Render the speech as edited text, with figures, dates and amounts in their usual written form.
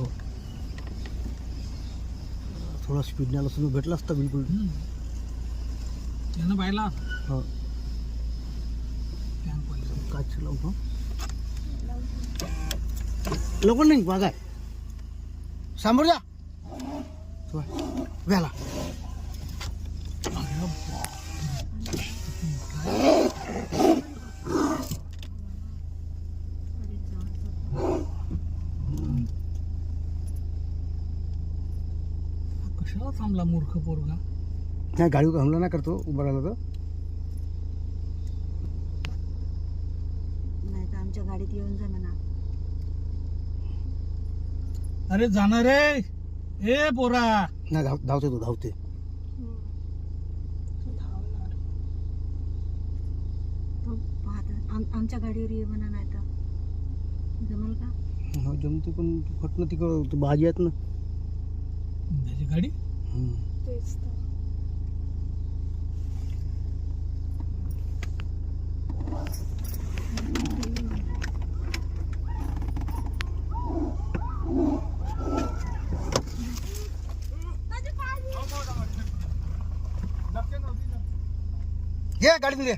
हो थोडा स्पीडने आला असं भेटला असता बिलकुल. त्यानं पाहिला हो फॅन पडलं. काच लावतो लवकर नाही बघा समोर जा व्याला कशाला थांबला मूर्ख पोरगा. नाही गाडी हमला नाही करतो उभा राहिला तर. नाही तर आमच्या गाडीत येऊन जा म्हणा. अरे जाणार रे ए पोरा. नाही धावते तो धावते. तो पाहता आमच्या गाडीवर ये म्हणा. नाही तर जमल का. हो जमते पण फटणं तिकडं भाजी आहेत ना. त्याची गाडी तेच तर. घे गाडी दे